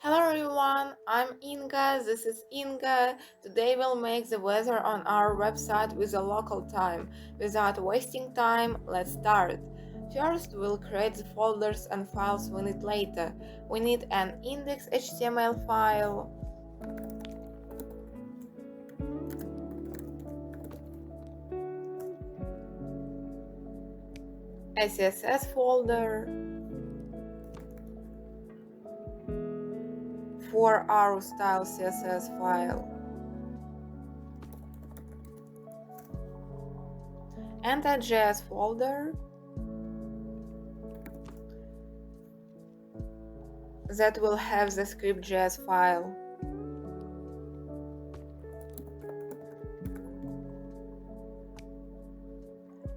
Hello everyone, I'm Inga, this is Inga. Today we'll make the weather on our website with a local time. Without wasting time, let's start. First, we'll create the folders and files we need later. We need an index.html file, a CSS folder for our style CSS file, and a JS folder that will have the script.js file.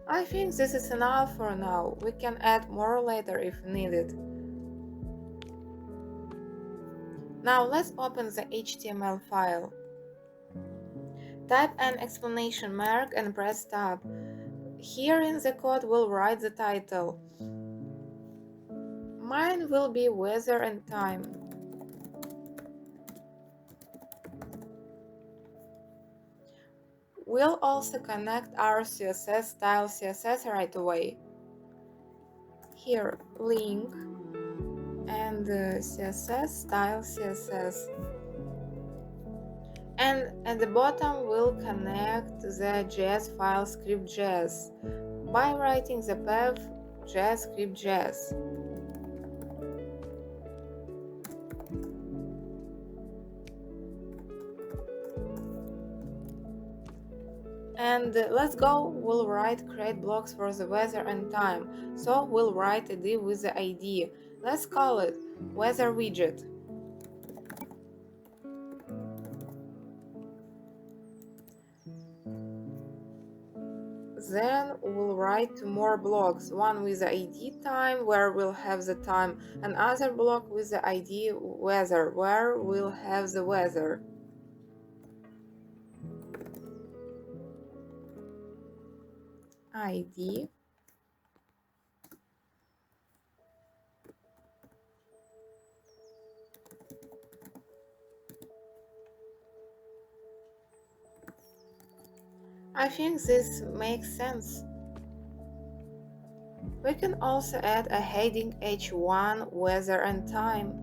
I think this is enough for now. We can add more later if needed. Now let's open the HTML file. Type an exclamation mark and press tab. Here in the code we'll write the title. Mine will be weather and time. We'll also connect our CSS style CSS right away. Here, link and CSS style CSS. And at the bottom we'll connect the JS file script.js by writing the path JS script.js. And let's go, we'll write create blocks for the weather and time. So we'll write a div with the ID. Let's call it weather widget. Then we'll write two more blocks, one with the ID time where we'll have the time, another block with the ID weather where we'll have the weather. ID I think this makes sense. We can also add a heading H1 weather and time.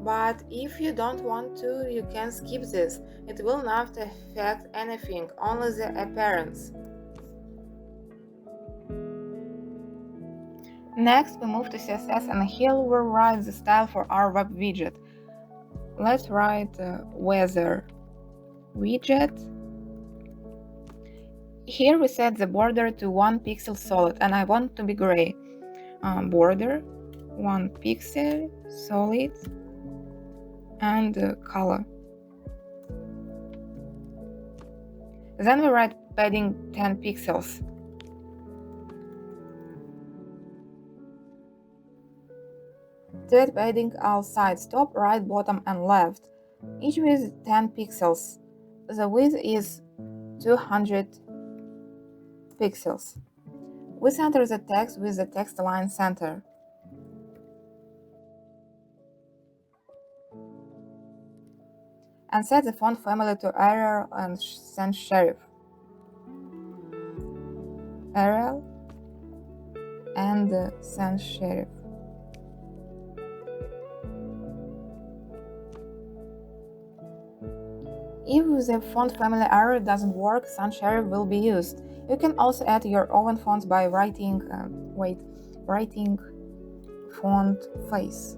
But if you don't want to, you can skip this. It will not affect anything, only the appearance. Next, we move to CSS and here we'll write the style for our web widget. Let's write weather widget. Here we set the border to 1 pixel solid and I want to be gray. Border 1 pixel solid and color. Then we write padding 10 pixels. Set padding all sides, top, right, bottom and left, each with 10 pixels. The width is 200 pixels. We center the text with the text align center. And set the font family to Arial and sans serif. Arial and sans serif. If the font family Arial doesn't work, sans serif will be used. You can also add your own fonts by writing font face.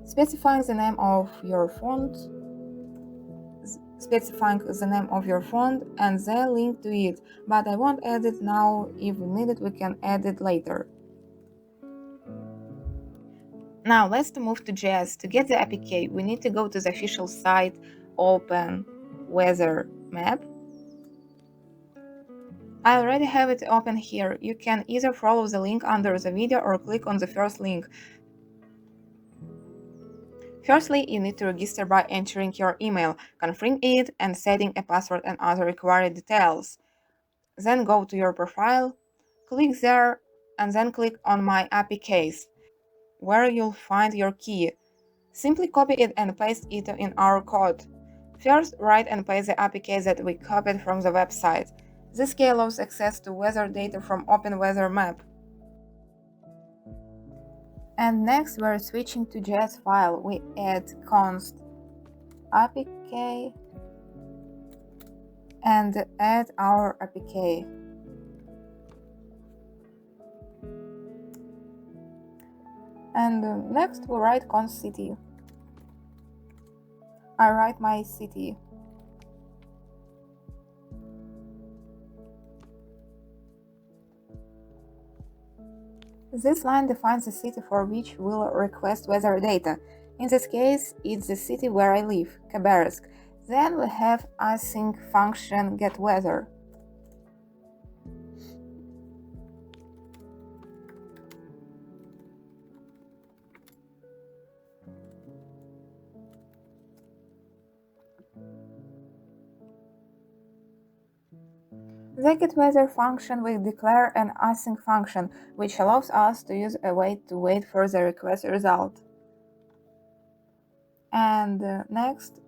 Specifying the name of your font and the link to it, but I won't add it now. If we need it, we can add it later. Now let's move to JS. To get the APK, we need to go to the official site, open weather map. I already have it open here. You can either follow the link under the video or click on the first link. Firstly, you need to register by entering your email, confirming it, and setting a password and other required details. Then go to your profile, Click there and then click on My API case, where you'll find your key. Simply copy it and paste it in our code. First, write and paste the API case that we copied from the website. This key allows access to weather data from Open Weather Map. And next, we're switching to JS file. We add const APK and add our APK. And next, we write const city. I write my city. This line defines the city for which we'll request weather data. In this case, it's the city where I live, Khabarovsk. Then we have async function getWeather. The getWeather function will declare an async function, which allows us to use a wait to wait for the request result. And next,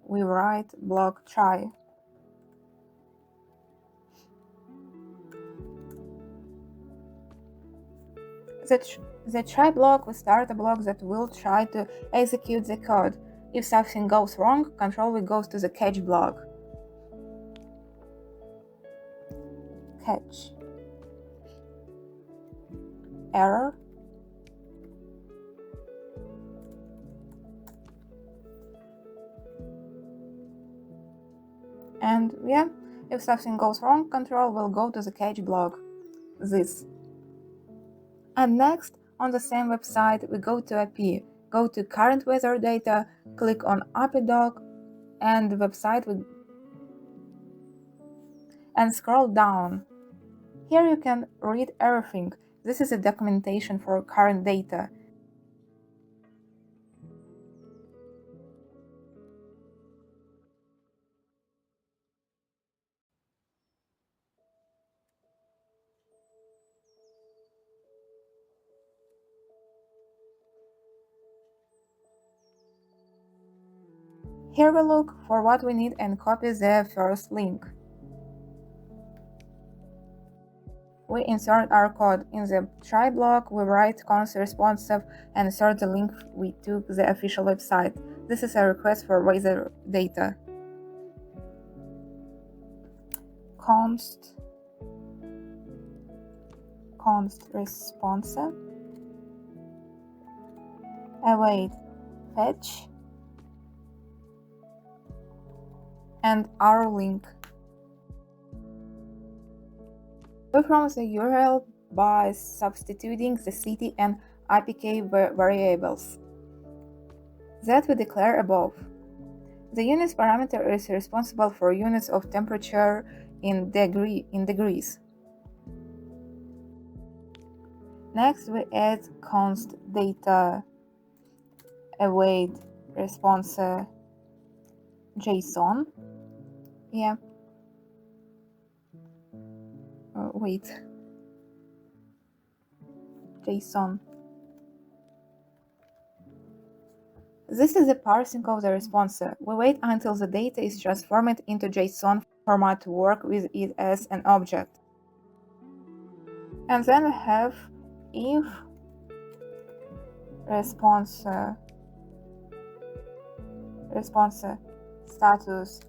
we write block try. The try block will start a block that will try to execute the code. If something goes wrong, control will go to the catch block. Catch. Error. And yeah, if something goes wrong, control will go to the catch block. This. And next, on the same website, we go to API, go to current weather data, click on API doc, and the website and scroll down. Here you can read everything. This is a documentation for current data. Here we look for what we need and copy the first link. We insert our code. In the try block, we write const responsive and insert the link we took the official website. This is a request for weather data. Const responsive await fetch and our link. We promise the URL by substituting the city and APK variables that we declare above. The units parameter is responsible for units of temperature in degrees. Next, we add const data await response JSON. Yeah. Wait. JSON. This is the parsing of the response. We wait until the data is transformed into JSON format to work with it as an object. And then we have if response status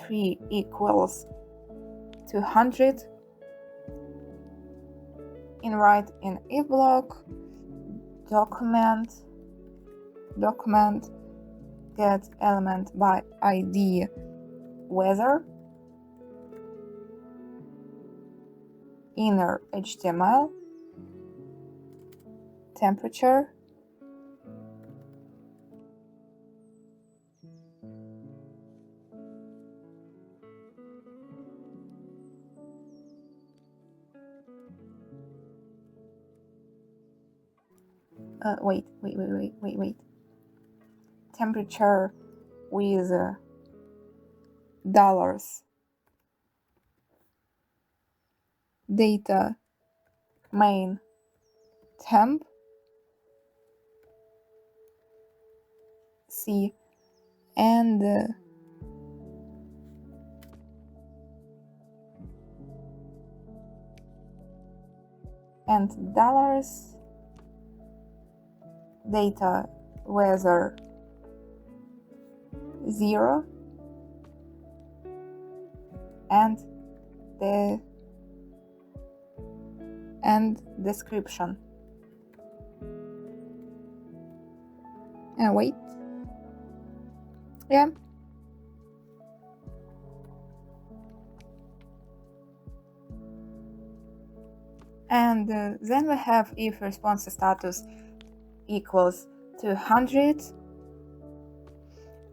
3 equals 200, write in if block document get element by ID weather inner HTML temperature wait temperature with dollars data main temp C and dollars data weather 0 and the description. Wait. Yeah. And then we have if response status equals to 100.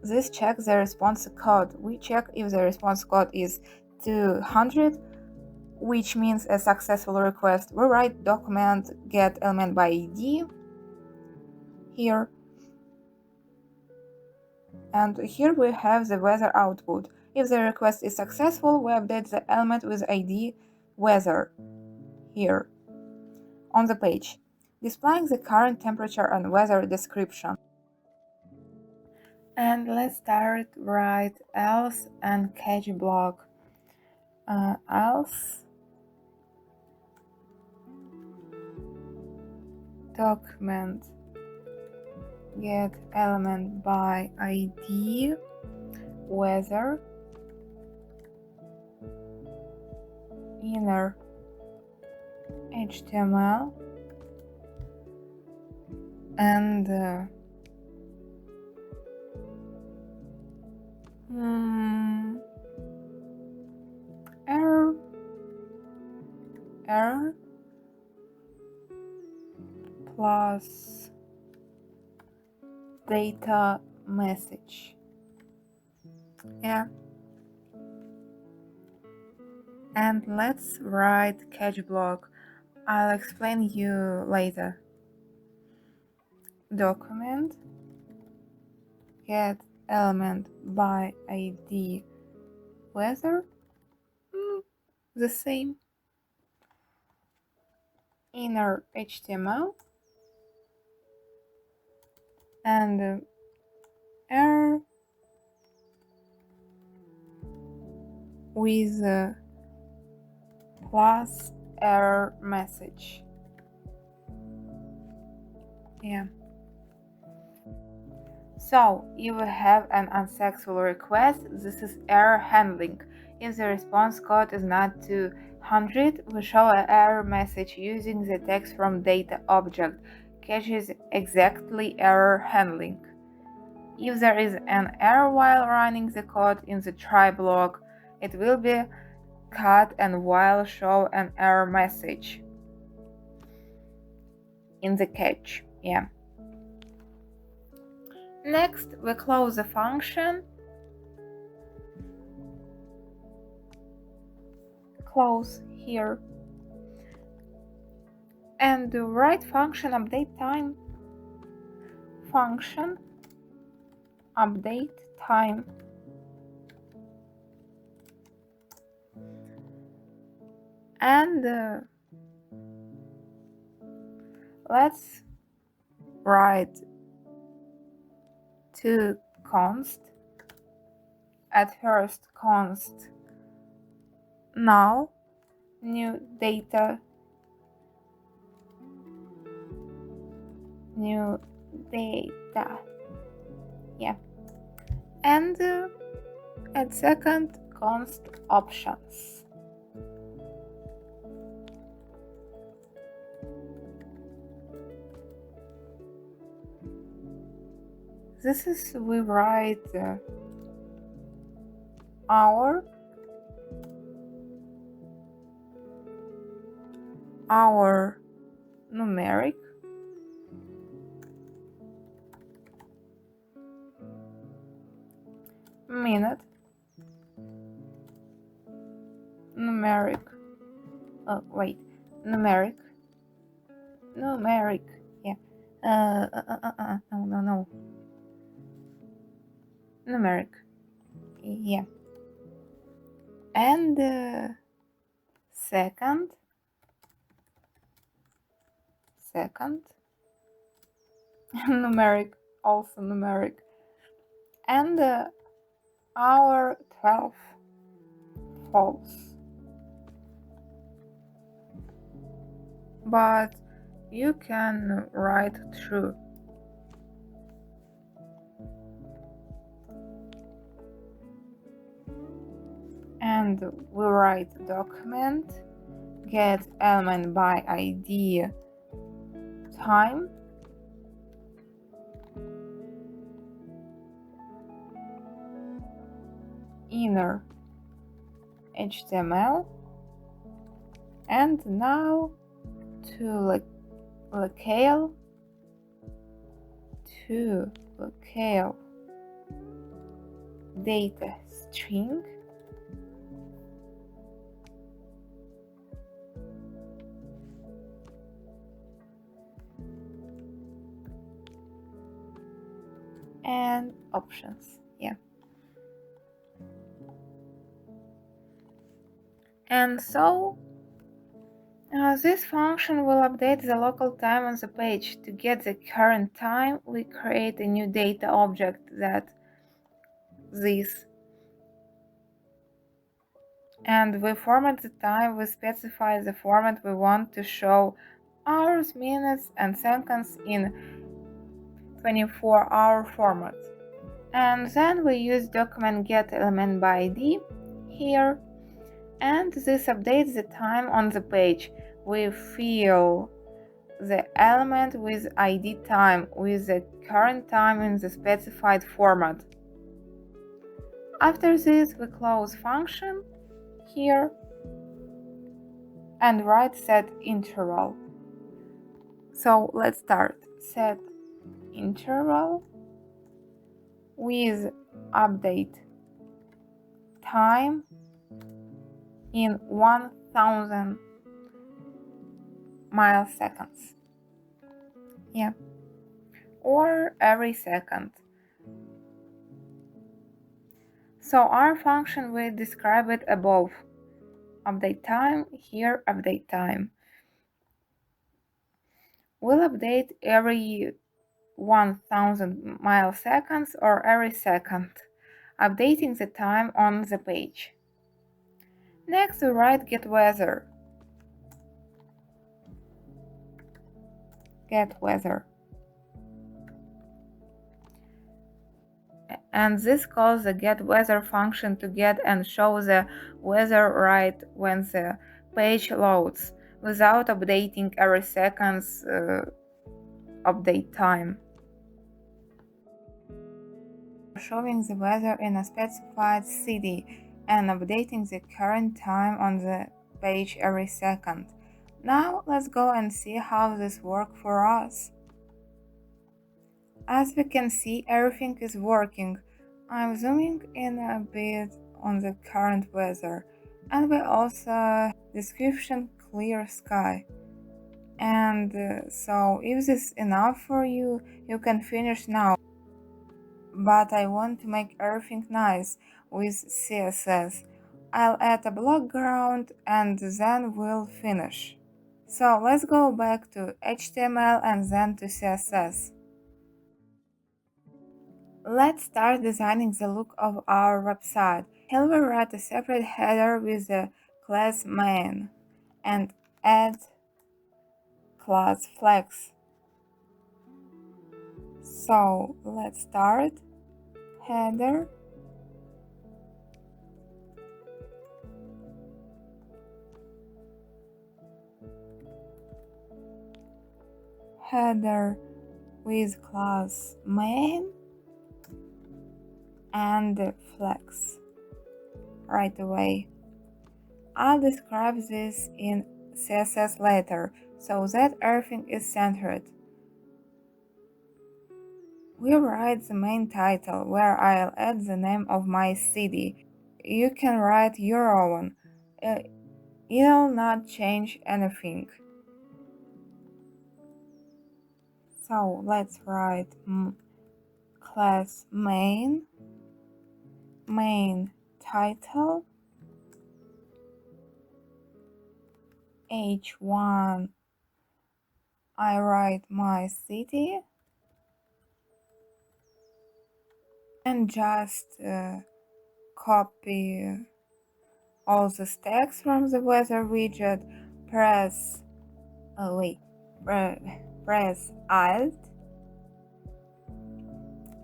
This checks the response code. We check if the response code is 200, which means a successful request. We write document get element by ID here. And here we have the weather output. If the request is successful, we update the element with ID weather here on the page, displaying the current temperature and weather description. And let's start write else and catch block. Else document get element by ID weather inner HTML and error plus data message. Yeah. And let's write catch block. I'll explain you later. Document get element by ID weather the same inner HTML and error with plus error message. Yeah. So if we have an unsuccessful request, this is error handling. If the response code is not 200, we show an error message using the text from data object, catches exactly error handling. If there is an error while running the code in the try block, it will be cut and while show an error message in the catch. Yeah. Next, we close the function, close here, and write function update time, function update time. And let's write to const. At first const now new data yeah, and at second const options. This is we write hour numeric minute numeric numeric yeah no numeric yeah, and second second, numeric, also numeric, and hour 12 false. But you can write true. And we write document get element by ID time inner HTML, and now to locale data string and options. Yeah. And so this function will update the local time on the page. To get the current time, we create a new data object that this, and we format the time. We specify the format we want to show: hours, minutes, and seconds in 24-hour format. And then we use document get element by ID here, and this updates the time on the page. We fill the element with ID time with the current time in the specified format. After this, we close function here and write set interval. So let's start. Set interval with update time in 1000 milliseconds. Yeah, or every second. So our function will describe it above. Update time, here update time. Will update every 1000 milliseconds or every second, updating the time on the page. Next, we write get weather. And this calls the get weather function to get and show the weather right when the page loads, without updating every second's update time. Showing the weather in a specified city and updating the current time on the page every second. Now let's go and see how this works for us. As we can see, everything is working. I'm zooming in a bit on the current weather, and we also have description clear sky. And so if this is enough for you, you can finish now. But I want to make everything nice with CSS. I'll add a background and then we'll finish. So let's go back to HTML and then to CSS. Let's start designing the look of our website. Here we write a separate header with the class main and add class flex. So let's start header with class main and flex right away. I'll describe this in CSS later so that everything is centered. We write the main title where I'll add the name of my city. You can write your own. It'll not change anything. So let's write class main title h1 I write my city and just copy all the text from the weather widget, press press Alt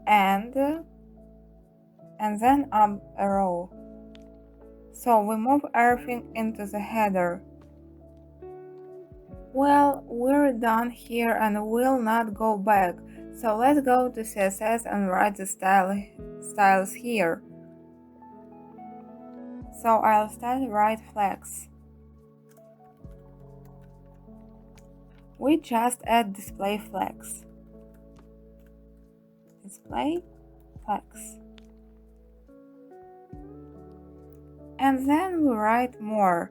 and then up arrow. So we move everything into the header. Well, we're done here and we'll not go back. So let's go to CSS and write the styles here. So I'll start write flex. We just add display flex. Display flex. And then we write more.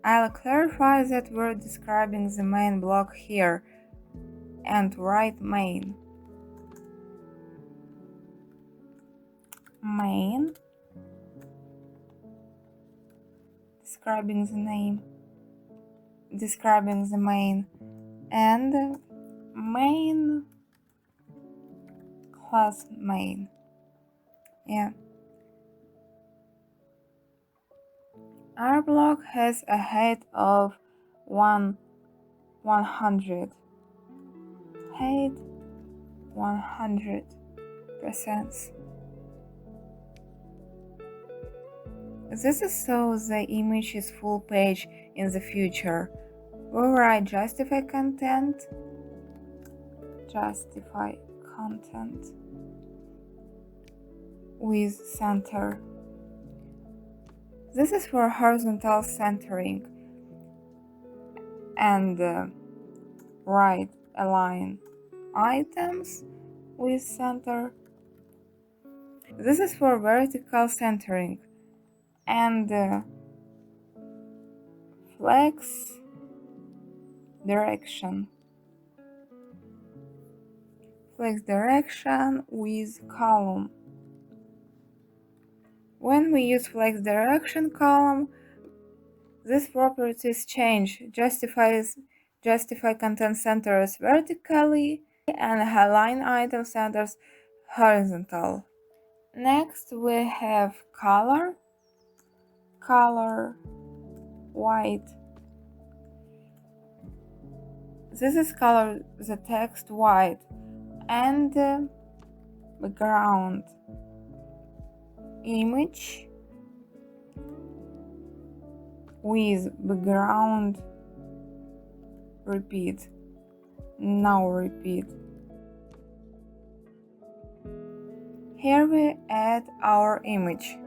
I'll clarify that we're describing the main block here and write main. Main. Describing the name. Describing the main. And main class main. Yeah. Our block has a height of 100. Height 100%. This is so the image is full page in the future. We write justify content. Justify content with center. This is for horizontal centering and right align items with center. This is for vertical centering and flex direction. Flex direction with column. When we use flex direction column, these properties change. Justify content centers vertically and align item centers horizontal. Next we have color white. This is color the text white and background image with background repeat. Now repeat. Here we add our image.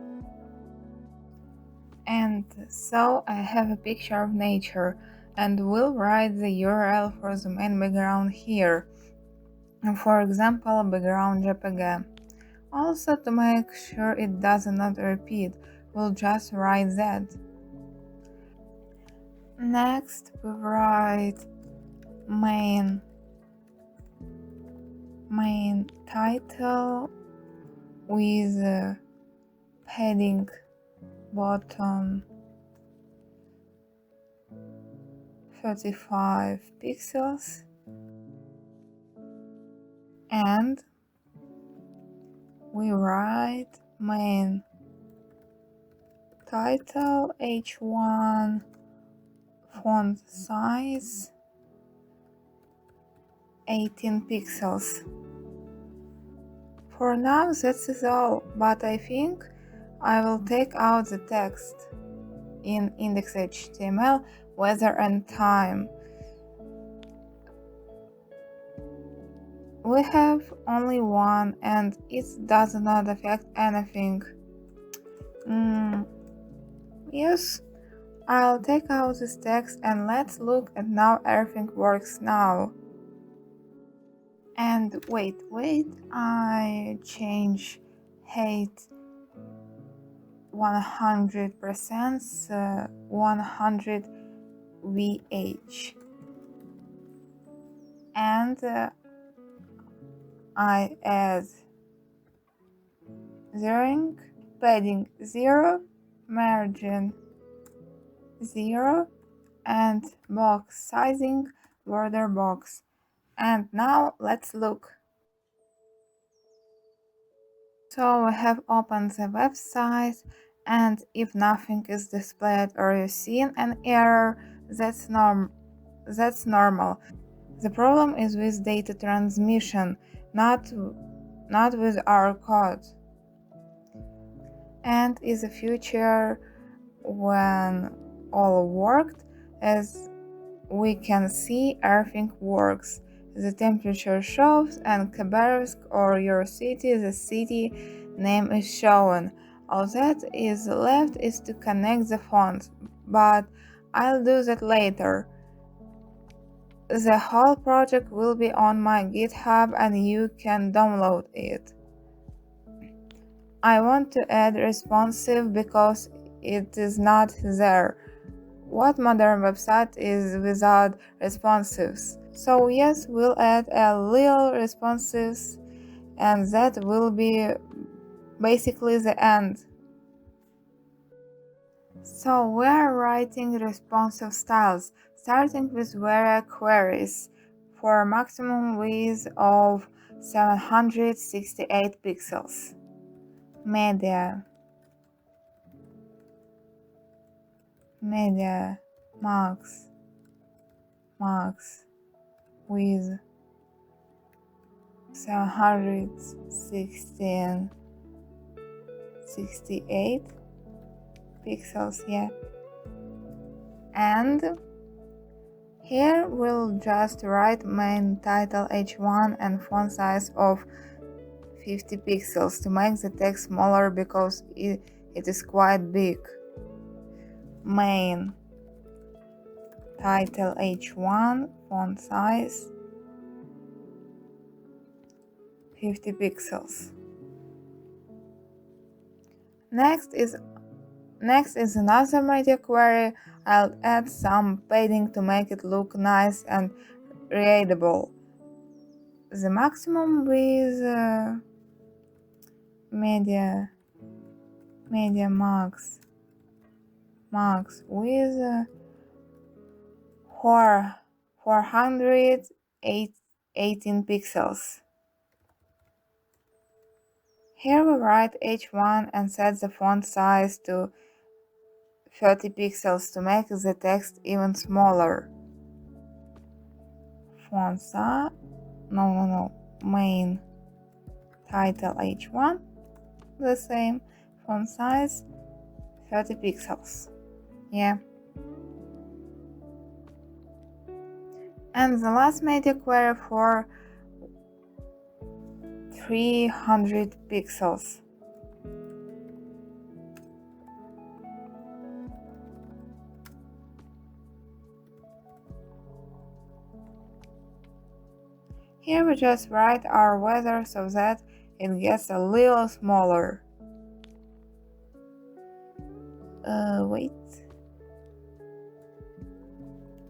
And so I have a picture of nature and we'll write the URL for the main background here. For example, background JPG. Also, to make sure it does not repeat, we'll just write that. Next, we write main title with padding bottom 35 pixels and we write main title H1 font size 18 pixels. For now that is all, but I think I will take out the text in index.html, weather and time. We have only one and it does not affect anything. Yes, I'll take out this text and let's look at now everything works now. And wait, I change height 100%, 100 VH and I add zeroing, padding 0, margin 0 and box sizing, border box. And now let's look. So we have opened the website, and if nothing is displayed or you see an error, that's normal. The problem is with data transmission, not with our code. And in the future, when all worked, as we can see, everything works. The temperature shows, and Khabarovsk or your city, the city name is shown. All that is left is to connect the phones, but I'll do that later. The whole project will be on my GitHub and you can download it. I want to add responsive because it is not there. What modern website is without responsives? So yes, we'll add a little responsives, and that will be basically the end. So we're writing responsive styles, starting with where queries for a maximum width of 768 pixels. Media max with 768 pixels, yeah. And here we'll just write main title h1 and font size of 50 pixels to make the text smaller because it is quite big. Main title h1 font size 50 pixels. Next is another media query. I'll add some padding to make it look nice and readable. The maximum with media max with 418 pixels. Here we write h1 and set the font size to 30 pixels to make the text even smaller. Font size, main title h1, the same, font size 30 pixels, yeah. And the last media query for 300 pixels. Here we just write our weather so that it gets a little smaller. Wait.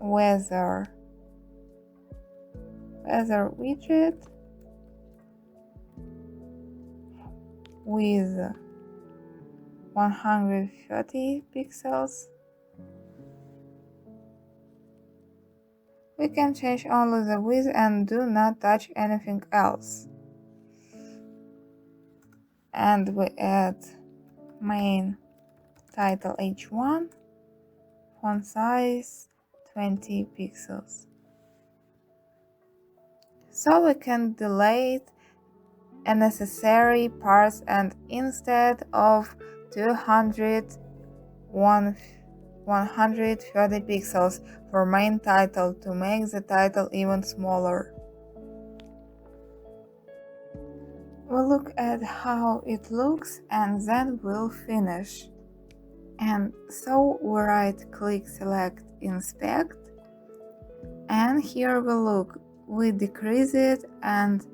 Weather widget with 130 pixels. We can change only the width and do not touch anything else. And we add main title h1, font size 20 pixels. So we can delete unnecessary parts, and instead of 130 pixels for main title to make the title even smaller. We'll look at how it looks and then we'll finish. And so we right click, select inspect, and here we look, we decrease it, and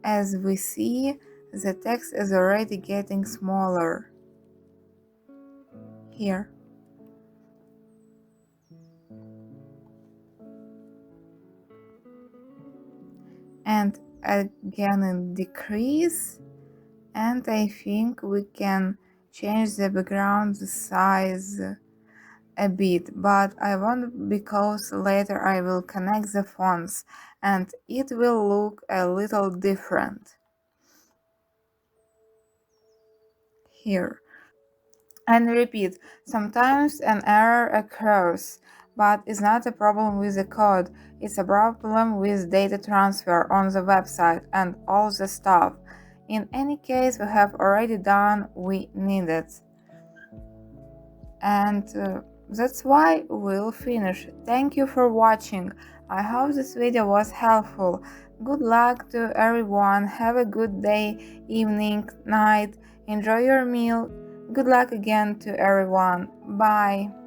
as we see, the text is already getting smaller here. And again in decrease, and I think we can change the background size a bit, but I won't because later I will connect the fonts and it will look a little different here. And repeat, sometimes an error occurs, but it's not a problem with the code, it's a problem with data transfer on the website and all the stuff. In any case, we have already done we needed. And that's why we'll finish. Thank you for watching. I hope this video was helpful. Good luck to everyone. Have a good day, evening, night. Enjoy your meal. Good luck again to everyone. Bye.